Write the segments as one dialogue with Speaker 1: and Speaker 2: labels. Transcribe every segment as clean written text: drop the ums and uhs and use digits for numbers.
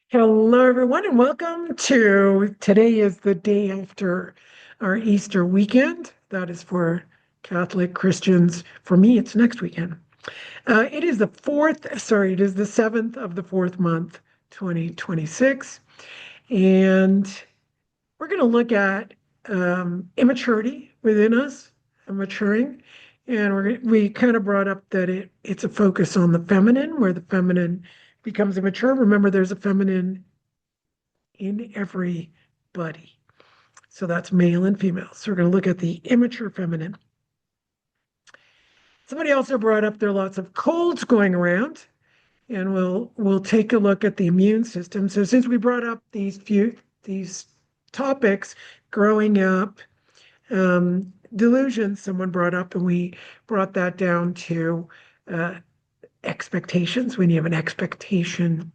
Speaker 1: Hello, everyone, and welcome to today is the day after our Easter weekend. That is for Catholic Christians. For me, it's next weekend. It is it is the 7th of the fourth month, 2026. And we're going to look at immaturity within us, maturing. And we kind of brought up that it's a focus on the feminine, where the feminine becomes immature. Remember, there's a feminine in everybody. So that's male and female. So we're going to look at the immature feminine. Somebody also brought up there are lots of colds going around, and we'll take a look at the immune system. So since we brought up these topics, growing up, delusions, someone brought up, and we brought that down to uh, expectations. When you have an expectation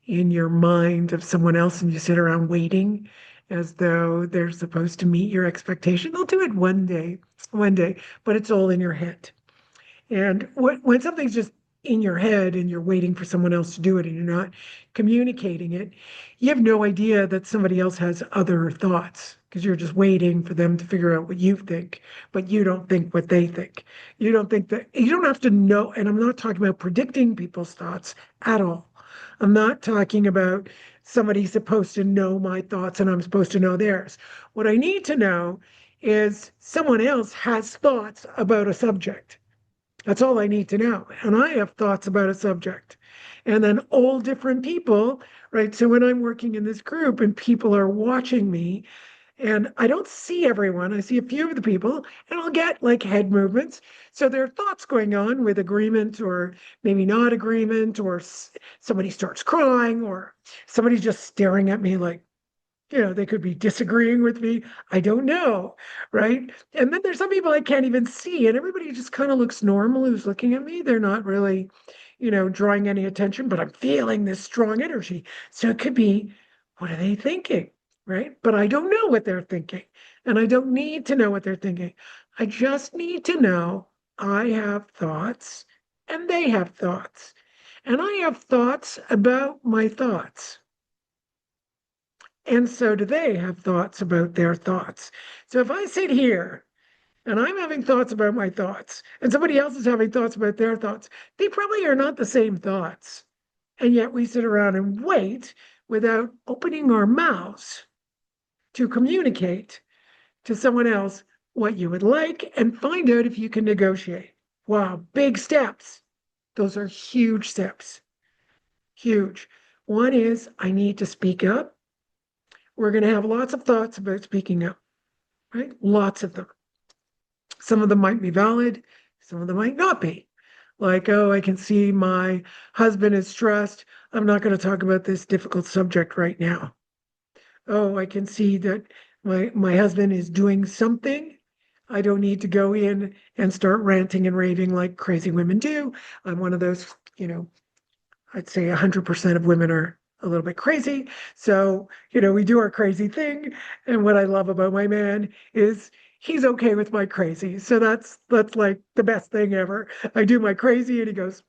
Speaker 1: in your mind of someone else and you sit around waiting as though they're supposed to meet your expectation. They'll do it one day, but it's all in your head. And when something's just in your head and you're waiting for someone else to do it and you're not communicating it, you have no idea that somebody else has other thoughts because you're just waiting for them to figure out what you think, but you don't think what they think. You don't think that you don't have to know. And I'm not talking about predicting people's thoughts at all. I'm not talking about somebody supposed to know my thoughts and I'm supposed to know theirs. What I need to know is someone else has thoughts about a subject. That's all I need to know. And I have thoughts about a subject. And then all different people, right? So when I'm working in this group and people are watching me, and I don't see everyone, I see a few of the people, and I'll get like head movements. So there are thoughts going on with agreement or maybe not agreement, or somebody starts crying, or somebody's just staring at me like, they could be disagreeing with me. I don't know, right? And then there's some people I can't even see, and everybody just kind of looks normal who's looking at me. They're not really, drawing any attention, but I'm feeling this strong energy. So it could be, what are they thinking, right? But I don't know what they're thinking, and I don't need to know what they're thinking. I just need to know I have thoughts, and they have thoughts, and I have thoughts about my thoughts. And so do they have thoughts about their thoughts. So if I sit here and I'm having thoughts about my thoughts, and somebody else is having thoughts about their thoughts, they probably are not the same thoughts. And yet we sit around and wait without opening our mouths to communicate to someone else what you would like and find out if you can negotiate. Wow, big steps. Those are huge steps. Huge. One is I need to speak up. We're going to have lots of thoughts about speaking up, right? Lots of them. Some of them might be valid, some of them might not be. Like, oh, I can see my husband is stressed. I'm not going to talk about this difficult subject right now. Oh, I can see that my husband is doing something. I don't need to go in and start ranting and raving like crazy women do. I'm one of those, I'd say 100% of women are a little bit crazy. So, we do our crazy thing. And what I love about my man is he's okay with my crazy. So that's like the best thing ever. I do my crazy and he goes,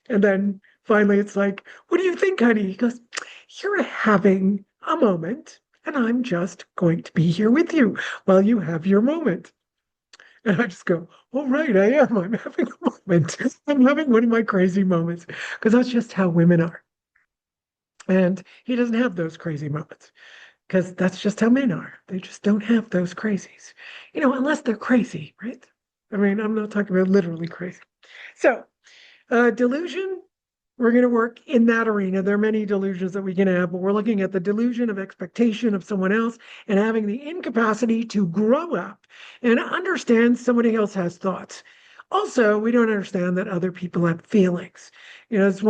Speaker 1: and then finally it's like, what do you think, honey? He goes, you're having a moment and I'm just going to be here with you while you have your moment. And I just go, all right, I am. I'm having a moment. I'm having one of my crazy moments because that's just how women are. And he doesn't have those crazy moments because that's just how men are. They just don't have those crazies, unless they're crazy, right? I mean, I'm not talking about literally crazy. So, delusion, we're going to work in that arena. There are many delusions that we can have, but we're looking at the delusion of expectation of someone else and having the incapacity to grow up and understand somebody else has thoughts. Also, we don't understand that other people have feelings. It's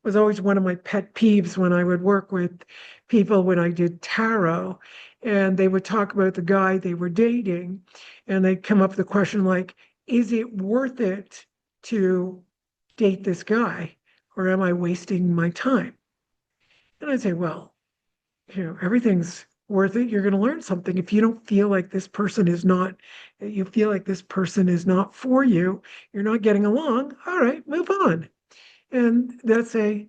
Speaker 1: was always one of my pet peeves when I would work with people when I did tarot, and they would talk about the guy they were dating, and they'd come up with a question like, is it worth it to date this guy or am I wasting my time? And I'd say, well, everything's worth it. You're going to learn something. If you don't feel like this person is not, you feel like this person is not for you, you're not getting along, all right, move on. And they'll say,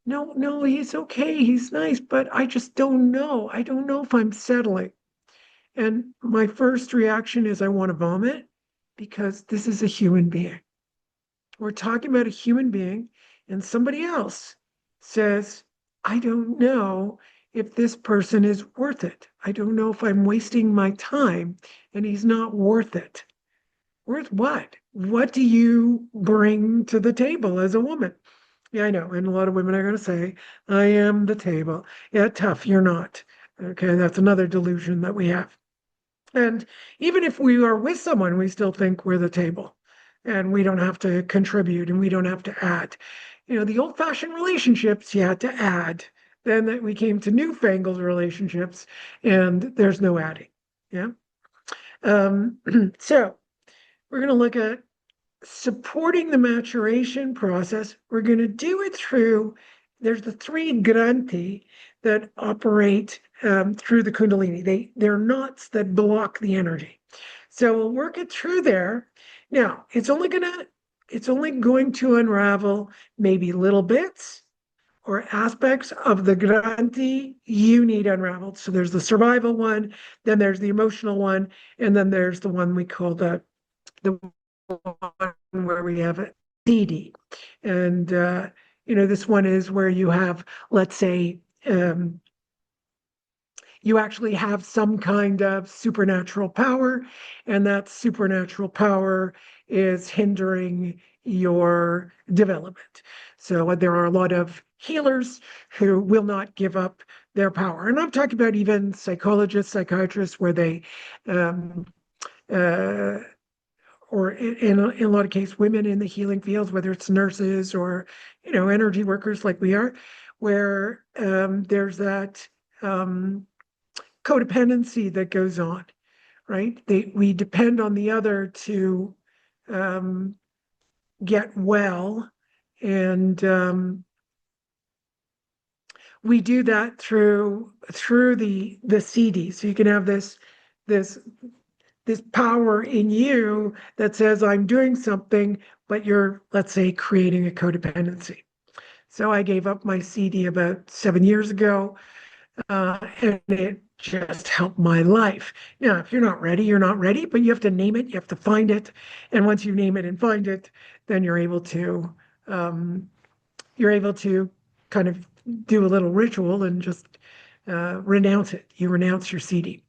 Speaker 1: no, no, he's okay, he's nice, but I just don't know. I don't know if I'm settling. And my first reaction is I want to vomit because this is a human being. We're talking about a human being, and somebody else says, I don't know if this person is worth it. I don't know if I'm wasting my time and he's not worth it. Worth what? What do you bring to the table as a woman? Yeah, I know. And a lot of women are going to say, I am the table. Yeah, tough. You're not. Okay, that's another delusion that we have. And even if we are with someone, we still think we're the table and we don't have to contribute and we don't have to add. The old-fashioned relationships, you had to add. Then that we came to newfangled relationships and there's no adding. Yeah. Um, so we're going to look at supporting the maturation process. We're going to do it through, there's the three granthi that operate through the Kundalini. They're knots that block the energy. So we'll work it through there. Now, it's only going to unravel maybe little bits or aspects of the granthi you need unraveled. So there's the survival one, then there's the emotional one, and then there's the one we call the one where we have a CD. And, this one is where you have, let's say, you actually have some kind of supernatural power, and that supernatural power is hindering your development. So there are a lot of healers who will not give up their power. And I'm talking about even psychologists, psychiatrists, where they um, uh, or in a lot of cases, women in the healing fields, whether it's nurses or, energy workers like we are, where there's that codependency that goes on, right? We depend on the other to um, get well, and we do that through the CD. So you can have this this power in you that says, I'm doing something, but you're, let's say, creating a codependency. So I gave up my CD about 7 years ago, and it just helped my life. Now, if you're not ready, you're not ready, but you have to name it, you have to find it. And once you name it and find it, then um, you're able to kind of do a little ritual and just renounce it. You renounce your CD.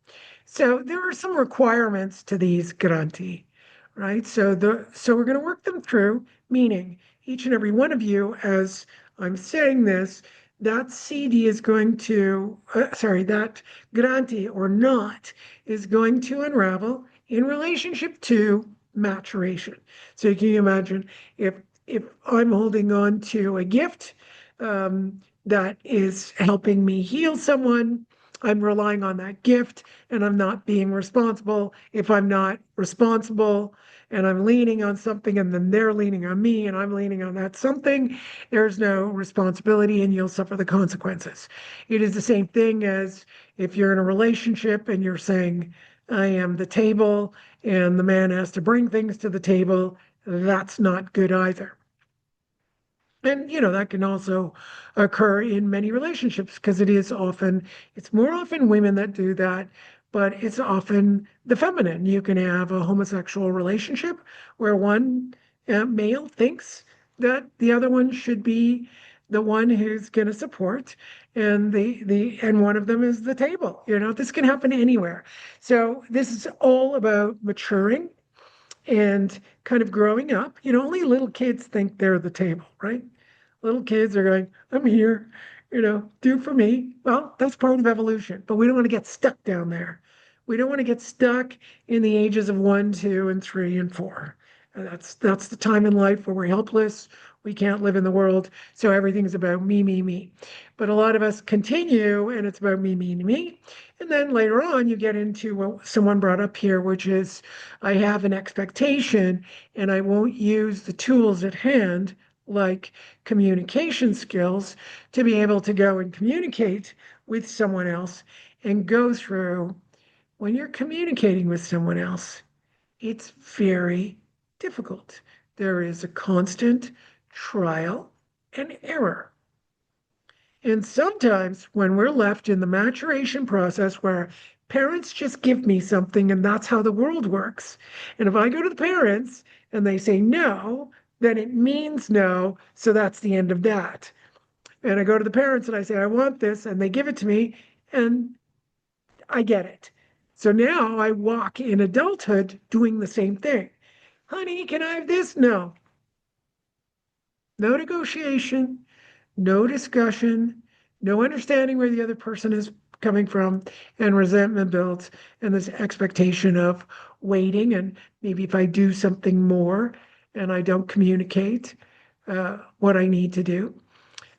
Speaker 1: So there are some requirements to these granti, right? So we're going to work them through, meaning each and every one of you, as I'm saying this, that CD is going to, that granti or not is going to unravel in relationship to maturation. So can you imagine if I'm holding on to a gift that is helping me heal someone, I'm relying on that gift and I'm not being responsible. If I'm not responsible and I'm leaning on something and then they're leaning on me and I'm leaning on that something, there's no responsibility and you'll suffer the consequences. It is the same thing as if you're in a relationship and you're saying, I am the table, and the man has to bring things to the table. That's not good either. And that can also occur in many relationships because it's more often women that do that, but it's often the feminine. You can have a homosexual relationship where one male thinks that the other one should be the one who's going to support, and and one of them is the table. This can happen anywhere. So this is all about maturing and kind of growing up. Only little kids think they're the table, right? Little kids are going, I'm here, do for me. Well, that's part of evolution, but we don't want to get stuck down there. We don't want to get stuck in the ages of 1, 2, and 3, and 4. That's the time in life where we're helpless. We can't live in the world. So everything's about me, me, me. But a lot of us continue and it's about me, me, me. And then later on, you get into what someone brought up here, which is I have an expectation and I won't use the tools at hand, like communication skills, to be able to go and communicate with someone else and go through. When you're communicating with someone else, it's very difficult. There is a constant trial and error. And sometimes when we're left in the maturation process where parents just give me something and that's how the world works. And if I go to the parents and they say no, then it means no. So that's the end of that. And I go to the parents and I say, I want this, and they give it to me, and I get it. So now I walk in adulthood doing the same thing. Honey, can I have this? No. No negotiation, no discussion, no understanding where the other person is coming from, and resentment builds, and this expectation of waiting. And maybe if I do something more and I don't communicate what I need to do,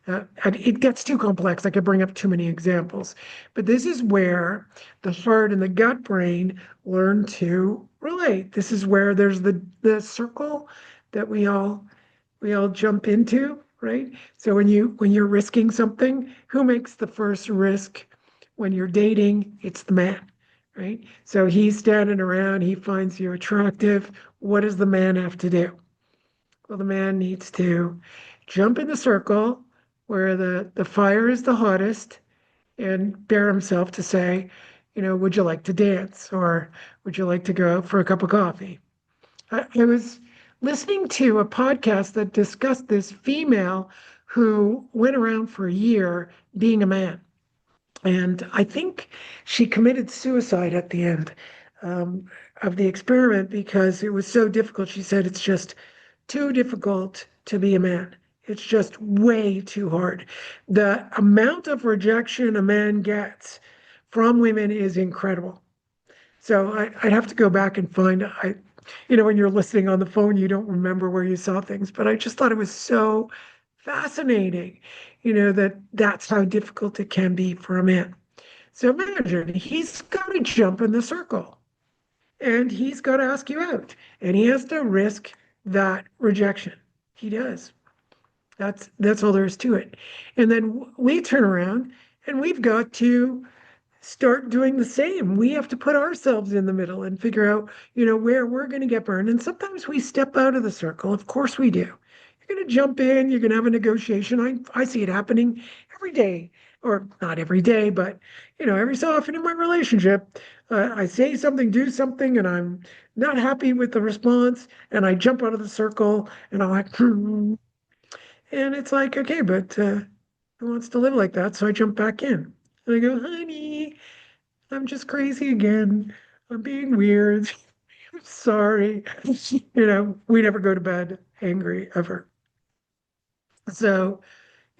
Speaker 1: and it gets too complex. I could bring up too many examples, but this is where the heart and the gut brain learn to relate. This is where there's the circle that we all jump into, right? So when you're risking something, who makes the first risk when you're dating? It's the man, right? So he's standing around, he finds you attractive. What does the man have to do? Well, the man needs to jump in the circle where the fire is the hottest and dare himself to say, would you like to dance, or would you like to go out for a cup of coffee? I was listening to a podcast that discussed this female who went around for a year being a man. And I think she committed suicide at the end um, of the experiment because it was so difficult. She said it's just too difficult to be a man. It's just way too hard. The amount of rejection a man gets from women is incredible. So I'd have to go back and find, when you're listening on the phone, you don't remember where you saw things, but I just thought it was so fascinating, that that's how difficult it can be for a man. So imagine he's got to jump in the circle and he's got to ask you out and he has to risk that rejection. He does. That's all there is to it. And then we turn around and we've got to start doing the same. We have to put ourselves in the middle and figure out, where we're going to get burned. And sometimes we step out of the circle. Of course we do. You're going to jump in, you're going to have a negotiation. I see it happening every day, or not every day, but, every so often in my relationship, I say something, do something, and I'm not happy with the response, and I jump out of the circle, and I'm like, hmm. And it's like, okay, but who wants to live like that? So I jump back in. And I go, honey, I'm just crazy again. I'm being weird. I'm sorry. We never go to bed angry ever. So,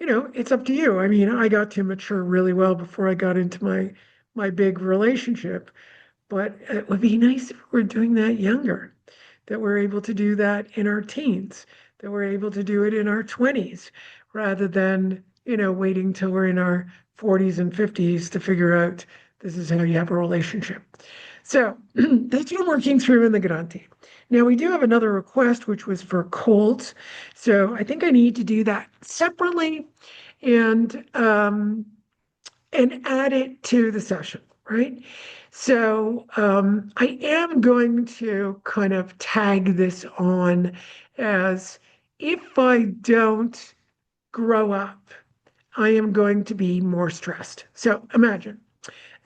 Speaker 1: it's up to you. I mean, I got to mature really well before I got into my big relationship, but it would be nice if we were doing that younger, that we're able to do that in our teens, that we're able to do it in our 20s, rather than, waiting till we're in our 40s and 50s to figure out this is how you have a relationship. So that's what I'm working through in the Grante. Now we do have another request, which was for colds. So I think I need to do that separately and add it to the session, right? So I am going to kind of tag this on as if I don't grow up, I am going to be more stressed. So imagine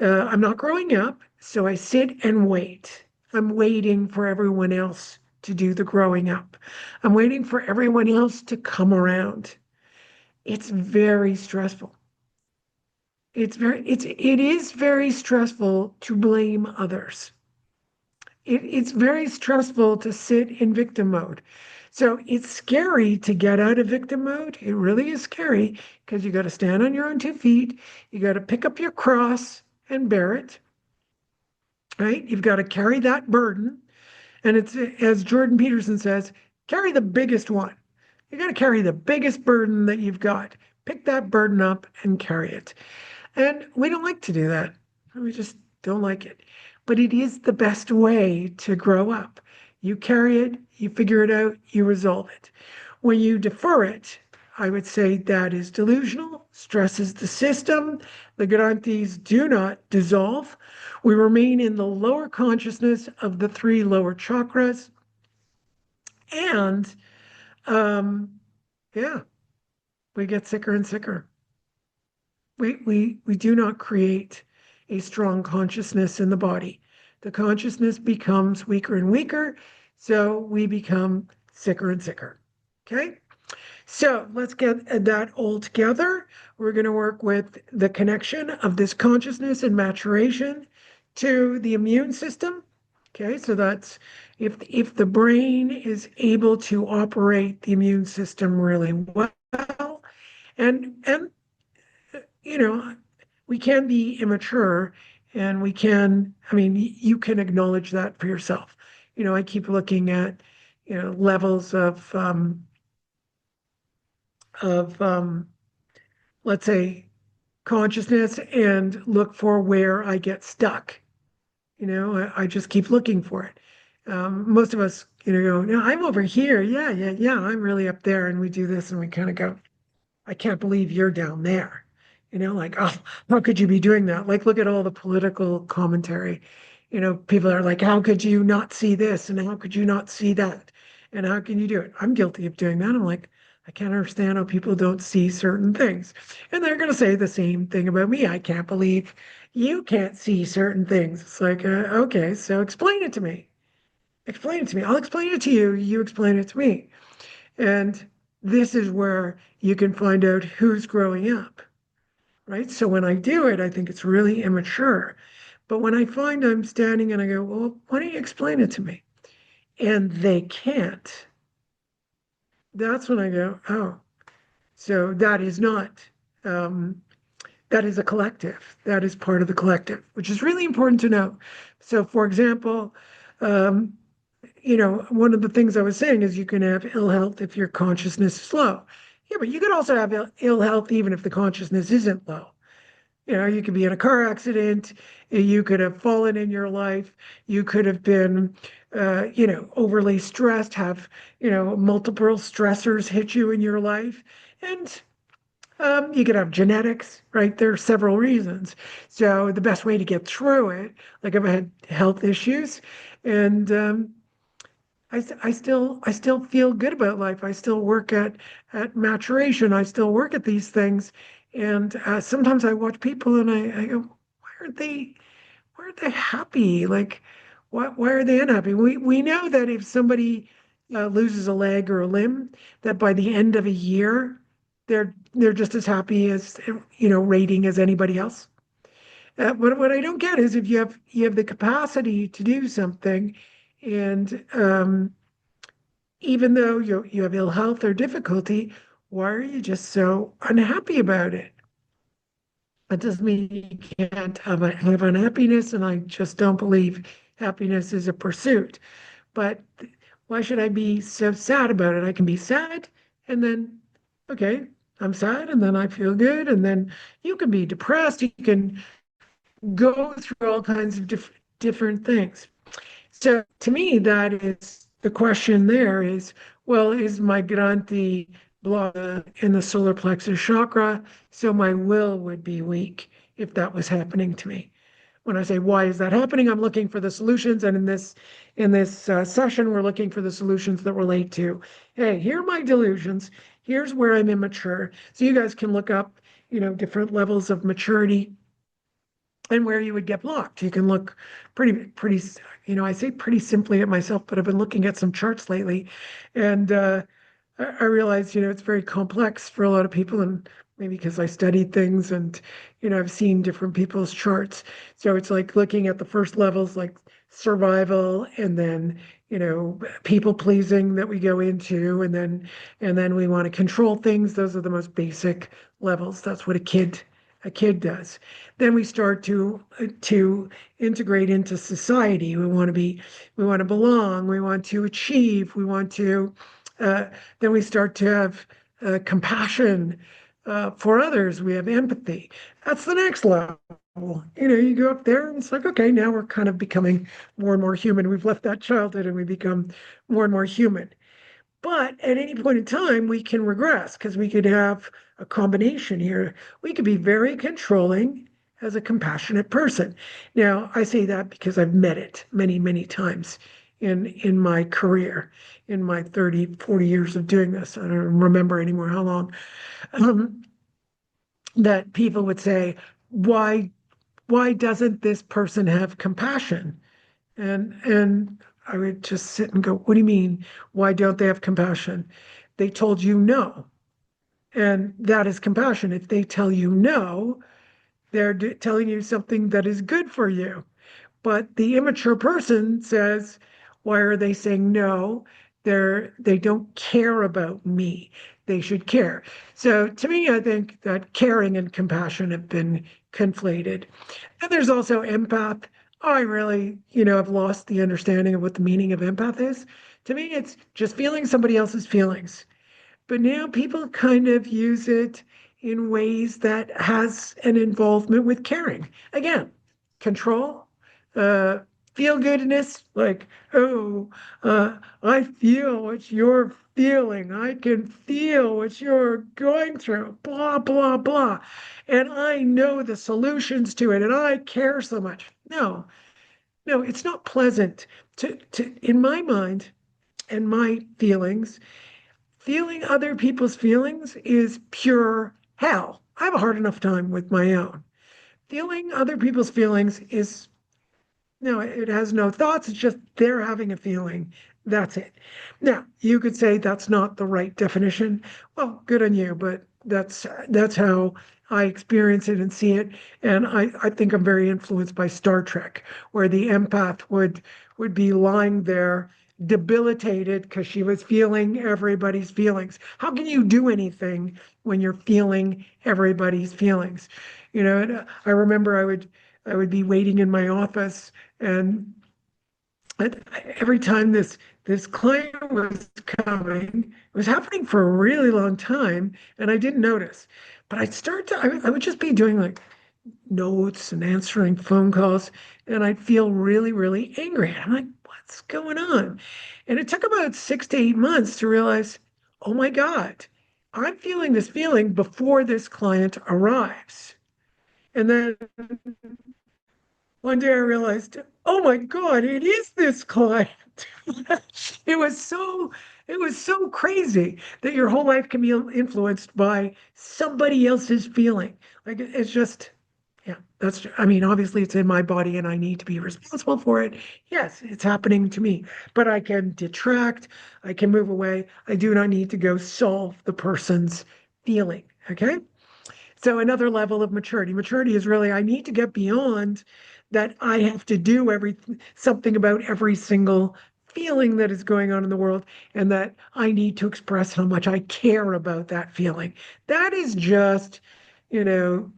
Speaker 1: I'm not growing up, so I sit and wait. I'm waiting for everyone else to do the growing up. I'm waiting for everyone else to come around. It's very stressful. It is very stressful to blame others. It's very stressful to sit in victim mode. So it's scary to get out of victim mode. It really is scary because you got to stand on your own 2 feet. You got to pick up your cross and bear it, right? You've got to carry that burden. And it's, as Jordan Peterson says, carry the biggest one. You got to carry the biggest burden that you've got. Pick that burden up and carry it. And we don't like to do that. We just don't like it. But it is the best way to grow up. You carry it, you figure it out, you resolve it. When you defer it, I would say that is delusional, stresses the system. The Granthis do not dissolve. We remain in the lower consciousness of the 3 lower chakras. And yeah, we get sicker and sicker. We do not create a strong consciousness in the body. The consciousness becomes weaker and weaker, so we become sicker and sicker. Okay? So let's get that all together. We're going to work with the connection of this consciousness and maturation to the immune system. Okay, so that's if the brain is able to operate the immune system really well, and you know, we can be immature and we can, I mean, you can acknowledge that for yourself. I keep looking at, levels of let's say consciousness and look for where I get stuck. I just keep looking for it. Most of us, go, no, I'm over here. Yeah, yeah, yeah. I'm really up there. And we do this and we kind of go, I can't believe you're down there. Like, oh, how could you be doing that? Like, look at all the political commentary. People are like, how could you not see this? And how could you not see that? And how can you do it? I'm guilty of doing that. I'm like, I can't understand how people don't see certain things. And they're going to say the same thing about me. I can't believe you can't see certain things. It's like, okay, so explain it to me. Explain it to me. I'll explain it to you. You explain it to me. And this is where you can find out who's growing up, right? So when I do it, I think it's really immature. But when I find I'm standing and I go, well, why don't you explain it to me? And they can't, that's when I go, oh, so that is not, that is a collective. That is part of the collective, which is really important to know. So, for example, um, one of the things I was saying is you can have ill health if your consciousness is low. Yeah, but you could also have ill health even if the consciousness isn't low. You could be in a car accident, you could have fallen in your life, you could have been, overly stressed, have, multiple stressors hit you in your life. And you could have genetics, right? There are several reasons. So the best way to get through it, like I've had health issues, and I still feel good about life. I still work at maturation. I still work at these things, and sometimes I watch people and I go, why aren't they happy? Like, why are they unhappy? We know that if somebody loses a leg or a limb, that by the end of a year, they're just as happy as rating as anybody else. What I don't get is if you have the capacity to do something, and even though you have ill health or difficulty, why are you just so unhappy about it? That doesn't mean you can't have unhappiness, and I just don't believe happiness is a pursuit. But why should I be so sad about it? I can be sad, and then, okay, I'm sad, and then I feel good, and then you can be depressed. You can go through all kinds of different things. So to me, that is the question there is, well, is my Granthi blocked in the solar plexus chakra? So my will would be weak if that was happening to me. When I say, why is that happening? I'm looking for the solutions. And in this session, we're looking for the solutions that relate to, hey, here are my delusions. Here's where I'm immature. So you guys can look up, different levels of maturity and where you would get blocked. You can look pretty, I say pretty simply at myself, but I've been looking at some charts lately, and I realize, it's very complex for a lot of people, and maybe because I studied things and, I've seen different people's charts. So it's like looking at the first levels, like survival, and then, people pleasing that we go into, and then we want to control things. Those are the most basic levels. That's what a kid does. Then we start to integrate into society. We want to belong, we want to achieve, we want to then we start to have compassion for others. We have empathy. That's the next level. You go up there and it's like, okay, now we're kind of becoming more and more human. We've left that childhood and we become more and more human. But at any point in time, we can regress because we could have a combination here. We could be very controlling as a compassionate person. Now, I say that because I've met it many, many times in my career, in my 30, 40 years of doing this. I don't remember anymore how long. Um, that people would say, why why doesn't this person have compassion? And I would just sit and go, what do you mean? Why don't they have compassion? They told you no. And that is compassion. If they tell you no, they're telling you something that is good for you. But the immature person says, why are they saying no? They don't care about me. They should care. So to me, I think that caring and compassion have been conflated. And there's also empath. I really, have lost the understanding of what the meaning of empath is. To me, it's just feeling somebody else's feelings. But now people kind of use it in ways that has an involvement with caring. Again, control, uh, feel goodness, like, oh, I feel what you're feeling. I can feel what you're going through, blah, blah, blah. And I know the solutions to it, and I care so much. No, no, it's not pleasant in my mind and my feelings. Feeling other people's feelings is pure hell. I have a hard enough time with my own. Feeling other people's feelings is no, it has no thoughts. It's just they're having a feeling. That's it. Now, you could say that's not the right definition. Well, good on you, but that's how I experience it and see it. And I think I'm very influenced by Star Trek, where the empath would be lying there debilitated because she was feeling everybody's feelings. How can you do anything when you're feeling everybody's feelings? And I remember I would be waiting in my office, and every time this client was coming, it was happening for a really long time, and I didn't notice. But I would just be doing like notes and answering phone calls, and I'd feel really, really angry. I'm like, what's going on? And it took about 6 to 8 months to realize, oh my God, I'm feeling this feeling before this client arrives. And then one day I realized, oh my God, it is this client. It was so it was so crazy that your whole life can be influenced by somebody else's feeling. Like it's just, yeah, I mean, obviously it's in my body and I need to be responsible for it. Yes, it's happening to me, but I can detract, I can move away. I do not need to go solve the person's feeling. Okay. So another level of maturity. Maturity is really I need to get beyond that I have to do something about every single feeling that is going on in the world, and that I need to express how much I care about that feeling. That is just,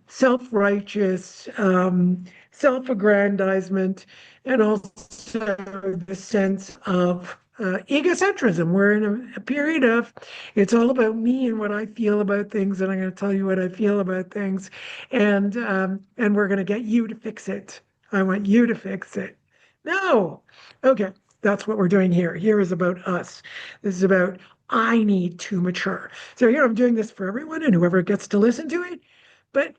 Speaker 1: self-righteous, self-aggrandizement, and also the sense of egocentrism. We're in a period of it's all about me and what I feel about things, and I'm going to tell you what I feel about things, and we're going to get you to fix it. I want you to fix it. No, okay, that's what we're doing here. Here is about us. This is about I need to mature. So here I'm doing this for everyone and whoever gets to listen to it. But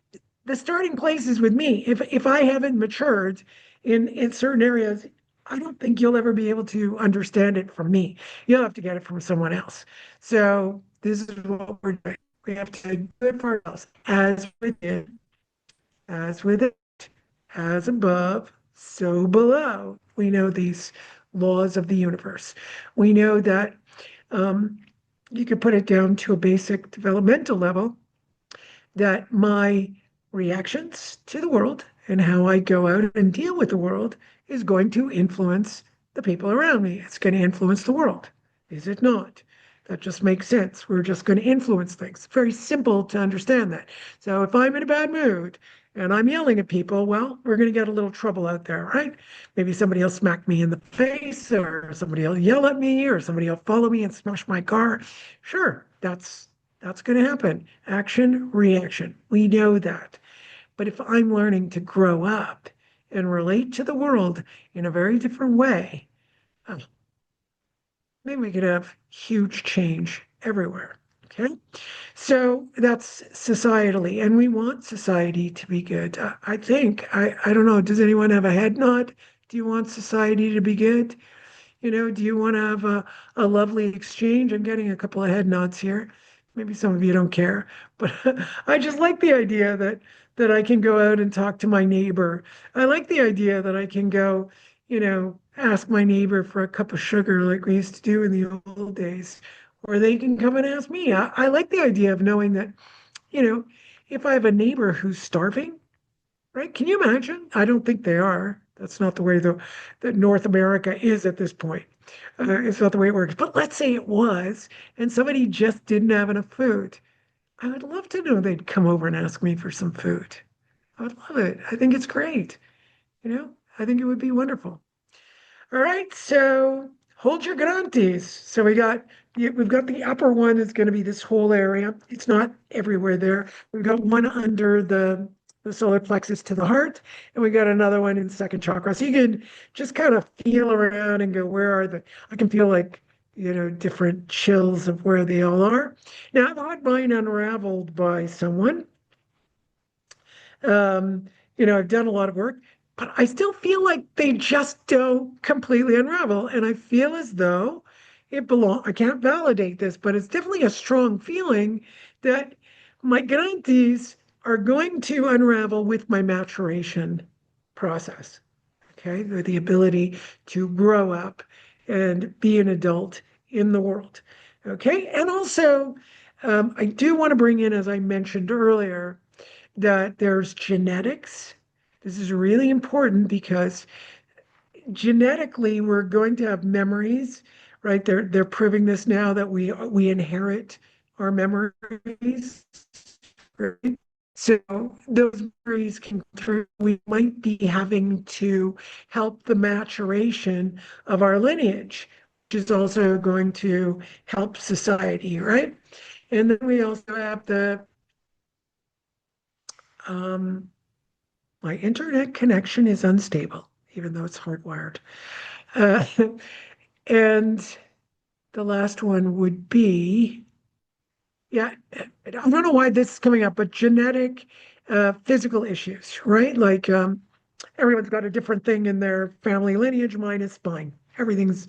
Speaker 1: the starting place is with me. If I haven't matured in certain areas, I don't think you'll ever be able to understand it from me. You'll have to get it from someone else. So this is what we're doing. We have to do it for ourselves. As within, as within, as above, so below. We know these laws of the universe. We know that you could put it down to a basic developmental level, that my reactions to the world and how I go out and deal with the world is going to influence the people around me. It's going to influence the world. Is it not? That just makes sense. We're just going to influence things. Very simple to understand that. So if I'm in a bad mood and I'm yelling at people, well, we're going to get a little trouble out there, right? Maybe somebody will smack me in the face, or somebody will yell at me, or somebody will follow me and smash my car. Sure, that's going to happen. Action, reaction. We know that. But if I'm learning to grow up and relate to the world in a very different way, oh, maybe we could have huge change everywhere. Okay. So that's societally, and we want society to be good. I think, I don't know, does anyone have a head nod? Do you want society to be good? Do you want to have a lovely exchange? I'm getting a couple of head nods here. Maybe some of you don't care, but I just like the idea that I can go out and talk to my neighbor. I like the idea that I can go, ask my neighbor for a cup of sugar like we used to do in the old days, or they can come and ask me. I like the idea of knowing that, you know, if I have a neighbor who's starving, right? Can you imagine? I don't think they are. That's not the way that North America is at this point. It's not the way it works. But let's say it was, and somebody just didn't have enough food. I would love to know they'd come over and ask me for some food. I would love it. I think it's great. You know, I think it would be wonderful. All right, so hold your grantes. So we've got the upper one is going to be this whole area. It's not everywhere there. We've got one under the solar plexus to the heart, and we got another one in second chakra. So you can just kind of feel around and go, where are the? I can feel like different chills of where they all are. Now I've had mine unraveled by someone. I've done a lot of work, but I still feel like they just don't completely unravel. And I feel as though I can't validate this, but it's definitely a strong feeling that my grantees are going to unravel with my maturation process. Okay, the ability to grow up and be an adult in the world. Okay, and also I do want to bring in, as I mentioned earlier, that there's genetics. This is really important because genetically we're going to have memories, right? They're proving this now that we inherit our memories. Right? So those memories can through we might be having to help the maturation of our lineage, which is also going to help society, right? And then we also have the um, my internet connection is unstable, even though it's hardwired. Uh, and the last one would be, yeah, I don't know why this is coming up, but genetic, physical issues, right? Like everyone's got a different thing in their family lineage. Mine is spine. Everything's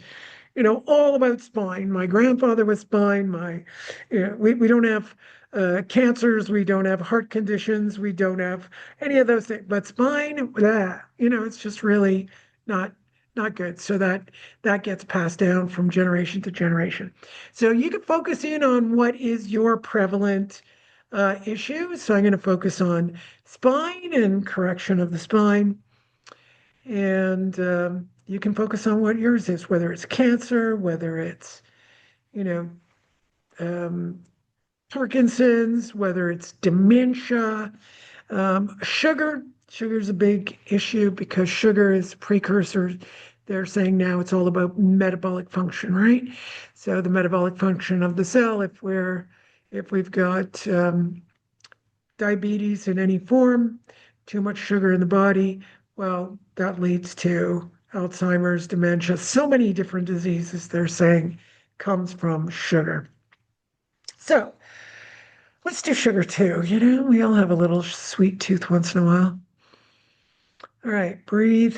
Speaker 1: all about spine. My grandfather was spine. We don't have cancers. We don't have heart conditions. We don't have any of those things. But spine, it's just really not not good. So that gets passed down from generation to generation. So you can focus in on what is your prevalent issue. So I'm going to focus on spine and correction of the spine. And you can focus on what yours is, whether it's cancer, whether it's, you know, um, Parkinson's, whether it's dementia, sugar. Sugar is a big issue because sugar is precursor. They're saying now it's all about metabolic function, right? So the metabolic function of the cell, if we've got diabetes in any form, too much sugar in the body, well, that leads to Alzheimer's, dementia, so many different diseases they're saying comes from sugar. So let's do sugar too. We all have a little sweet tooth once in a while. All right, breathe.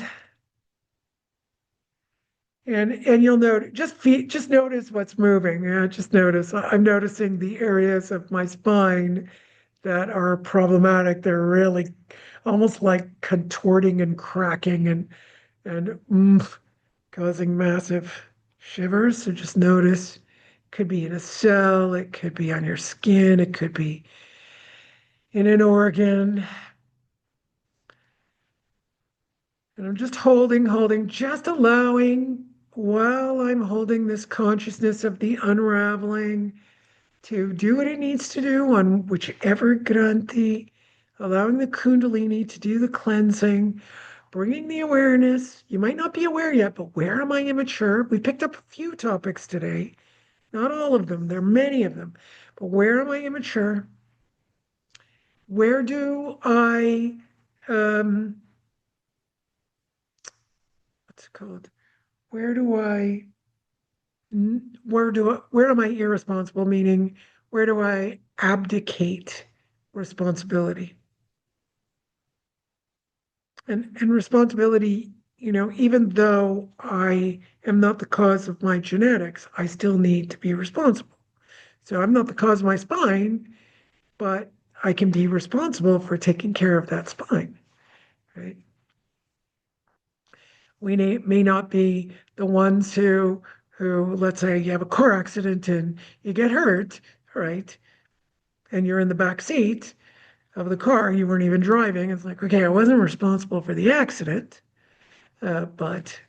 Speaker 1: And you'll note just notice what's moving. Yeah, just notice. I'm noticing the areas of my spine that are problematic. They're really almost like contorting and cracking and causing massive shivers. So just notice. Could be in a cell, it could be on your skin, it could be in an organ. And I'm just holding, just allowing while I'm holding this consciousness of the unraveling to do what it needs to do on whichever granthi, allowing the Kundalini to do the cleansing, bringing the awareness. You might not be aware yet, but where am I immature? We picked up a few topics today, not all of them, there are many of them, but where am I immature? Where do I, what's it called? Where do I where am I irresponsible? Meaning, where do I abdicate responsibility? And responsibility even though I am not the cause of my genetics, I still need to be responsible. So I'm not the cause of my spine, but I can be responsible for taking care of that spine, right? We may not be the ones who, let's say you have a car accident and you get hurt, right? And you're in the back seat of the car, you weren't even driving. It's like, okay, I wasn't responsible for the accident, but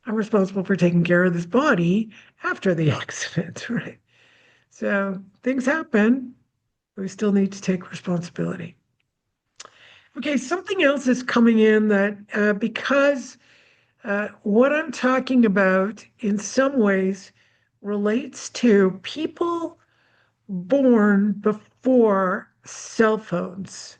Speaker 1: I'm responsible for taking care of this body after the accident, right? So things happen. We still need to take responsibility. Okay, something else is coming in that because what I'm talking about in some ways relates to people born before cell phones.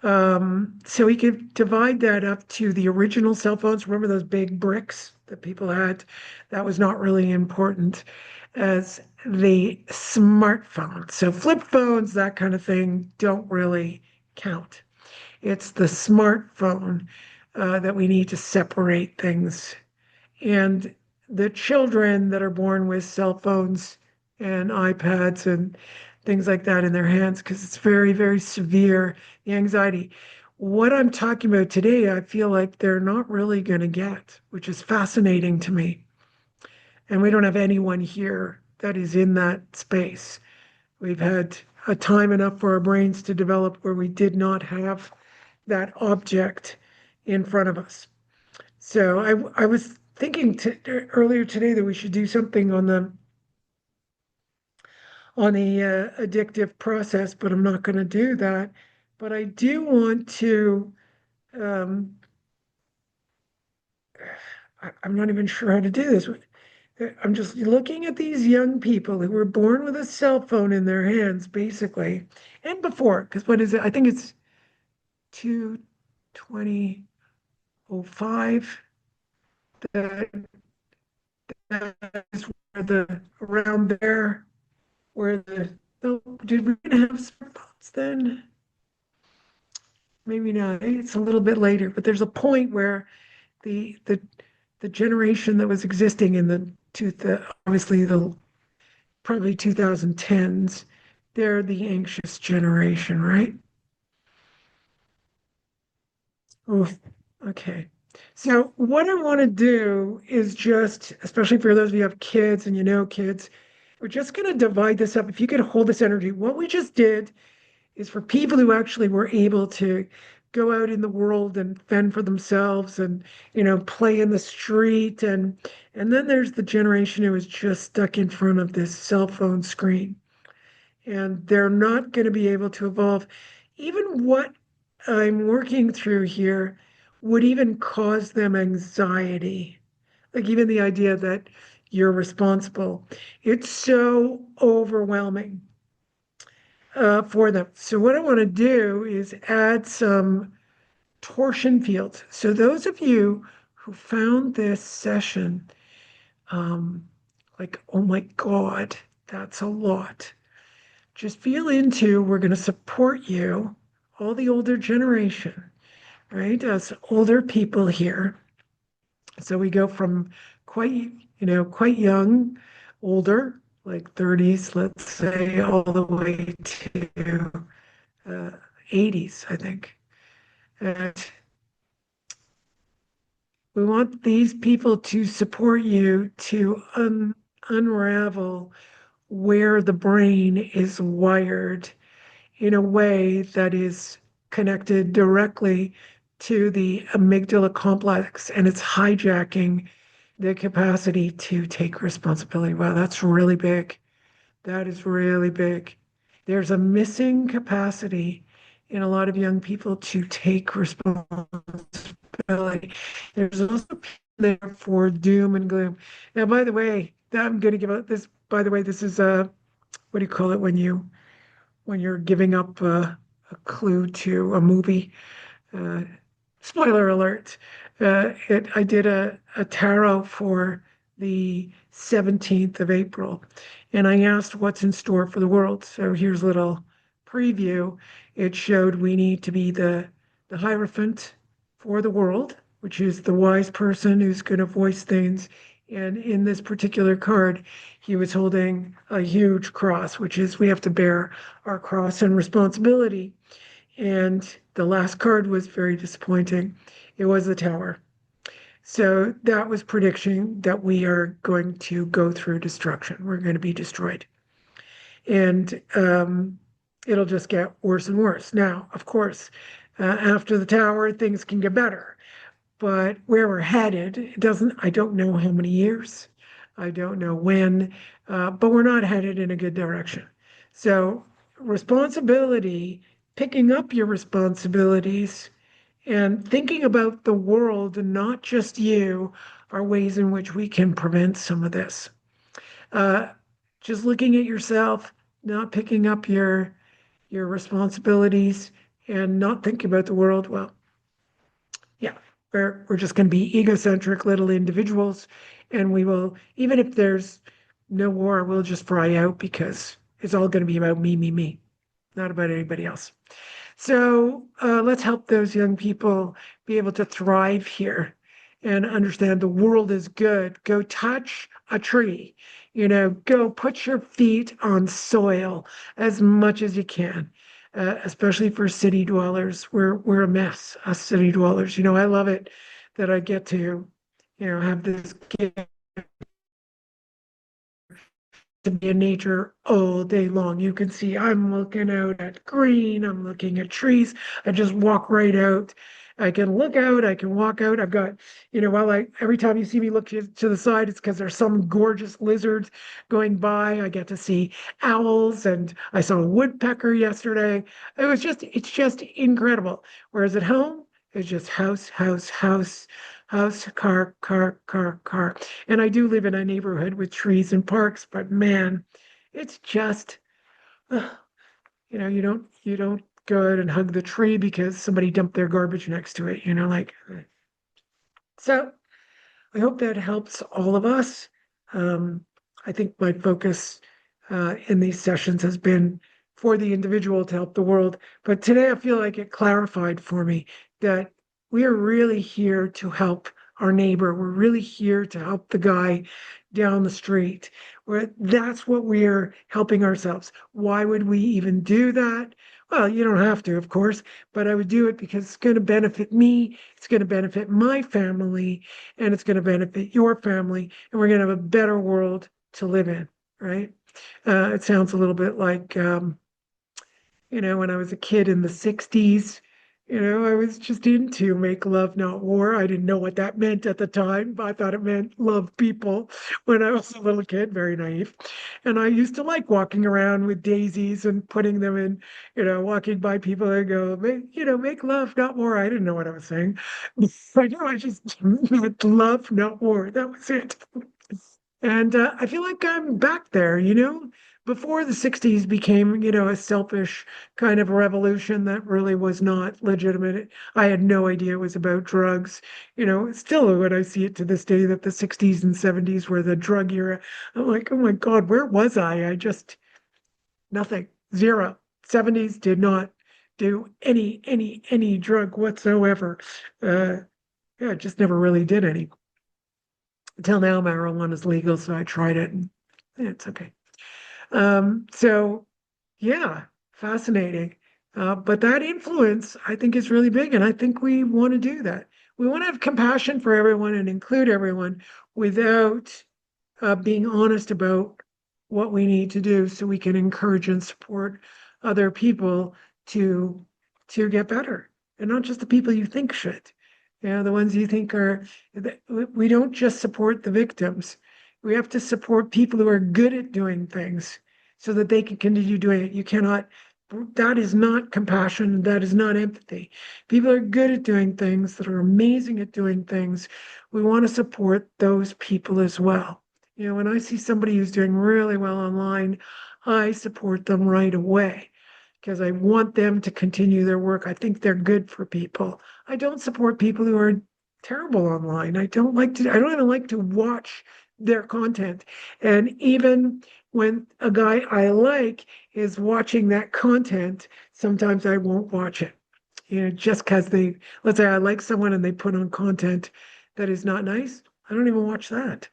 Speaker 1: So we could divide that up to the original cell phones. Remember those big bricks that people had? That was not really important as the smartphones. So flip phones, that kind of thing, don't really count. It's the smartphone that we need to separate things. And the children that are born with cell phones and iPads and things like that in their hands, because it's very, very severe, the anxiety. What I'm talking about today, I feel like they're not really going to get, which is fascinating to me. And we don't have anyone here that is in that space. We've had a time enough for our brains to develop where we did not have that object in front of us. So I was thinking earlier today that we should do something on the addictive process, but I'm not going to do that. But I do want to. Um, I'm not even sure how to do this. I'm just looking at these young people who were born with a cell phone in their hands, basically, and before, because what is it? I think it's 2005. That, that is where around there where oh, did we have smartphones then? Maybe not. It's a little bit later, but there's a point where the the the generation that was existing in obviously the probably 2010s, they're the anxious generation, right? Oh, okay. So what I want to do is just, especially for those of you who have kids and kids, we're just going to divide this up. If you could hold this energy, what we just did is for people who actually were able to go out in the world and fend for themselves and play in the street, and then there's the generation who is just stuck in front of this cell phone screen, and they're not going to be able to evolve. Even what I'm working through here would even cause them anxiety, like even the idea that you're responsible. It's so overwhelming for them. So what I want to do is add some torsion fields. So those of you who found this session, um, like, oh my God, that's a lot. Just feel into, we're going to support you, all the older generation, right? As older people here. So we go from quite young, older, like 30s, let's say, all the way to uh, 80s, I think. And we want these people to support you to unravel where the brain is wired in a way that is connected directly to the amygdala complex, and it's hijacking the capacity to take responsibility. Wow, that's really big. That is really big. There's a missing capacity in a lot of young people to take responsibility. There's also people there for doom and gloom. Now, by the way, I'm going to give out this. By the way, this is what do you call it when you're giving up a clue to a movie? Uh, Spoiler alert. I did a tarot for the 17th of April, and I asked what's in store for the world. So here's a little preview. It showed we need to be the Hierophant for the world. which is the wise person who's going to voice things. And in this particular card, he was holding a huge cross, which is we have to bear our cross and responsibility. And the last card was very disappointing. It was the Tower. So that was prediction that we are going to go through destruction. We're going to be destroyed. And it'll just get worse and worse. Now, of course, after the Tower, things can get better. But where we're headed, I don't know how many years, I don't know when, but we're not headed in a good direction. So, responsibility, picking up your responsibilities and thinking about the world and not just you are ways in which we can prevent some of this. Uh, just looking at yourself, not picking up your responsibilities and not thinking about the world, well, yeah, we're just going to be egocentric little individuals, and we will, even if there's no war, we'll just fry out because it's all going to be about me, me, me, not about anybody else. So let's help those young people be able to thrive here and understand the world is good. Go touch a tree, go put your feet on soil as much as you can, especially for city dwellers. We're a mess, us city dwellers. I love it that I get to, have this gift to be in nature all day long. You can see I'm looking out at green, I'm looking at trees. I just walk right out. I can look out, I can walk out. I've got, every time you see me look to the side, it's because there's some gorgeous lizards going by. I get to see owls, and I saw a woodpecker yesterday. It's just incredible. Whereas at home, it's just house, house, house, house, car, car, car, car. And I do live in a neighborhood with trees and parks, but man, it's just, uh, you don't go out and hug the tree because somebody dumped their garbage next to it, like. So I hope that helps all of us. Um, I think my focus in these sessions has been for the individual to help the world. But today I feel like it clarified for me that we are really here to help our neighbor. We're really here to help the guy down the street. That's what we're helping ourselves. Why would we even do that? Well, you don't have to, of course, but I would do it because it's going to benefit me. It's going to benefit my family, and it's going to benefit your family, and we're going to have a better world to live in, right? It sounds a little bit like, when I was a kid in the 60s, I was just into make love, not war. I didn't know what that meant at the time, but I thought it meant love people when I was a little kid, very naive. And I used to like walking around with daisies and putting them in, walking by people and go, make love, not war. I didn't know what I was saying. I just meant love, not war. That was it. And I feel like I'm back there, before the 60s became, a selfish kind of revolution that really was not legitimate. I had no idea it was about drugs. Still when I see it to this day that the 60s and 70s were the drug era, I'm like, oh my God, where was I? I just, nothing, zero. 70s did not do any drug whatsoever. Yeah, it just never really did any. Until now, marijuana is legal, so I tried it, and it's okay. So yeah, fascinating. But that influence, I think, is really big, and I think we want to do that. We want to have compassion for everyone and include everyone without being honest about what we need to do so we can encourage and support other people to get better, and not just the people you think should. The ones you think are. We don't just support the victims. We have to support people who are good at doing things so that they can continue doing it. You cannot. That is not compassion. That is not empathy. People are good at doing things, that are amazing at doing things. We want to support those people as well. When I see somebody who's doing really well online, I support them right away because I want them to continue their work. I think they're good for people. I don't support people who are terrible online. I don't even like to watch their content. And even when a guy I like is watching that content, sometimes I won't watch it. just because let's say I like someone and they put on content that is not nice, I don't even watch that.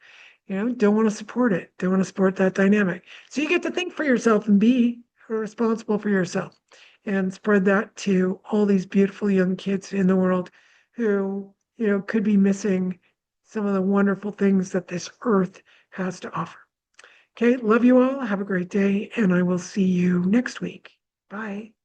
Speaker 1: Don't want to support it, don't want to support that dynamic. So you get to think for yourself and be responsible for yourself and spread that to all these beautiful young kids in the world who, could be missing some of the wonderful things that this earth has to offer. Okay, love you all. Have a great day, and I will see you next week. Bye.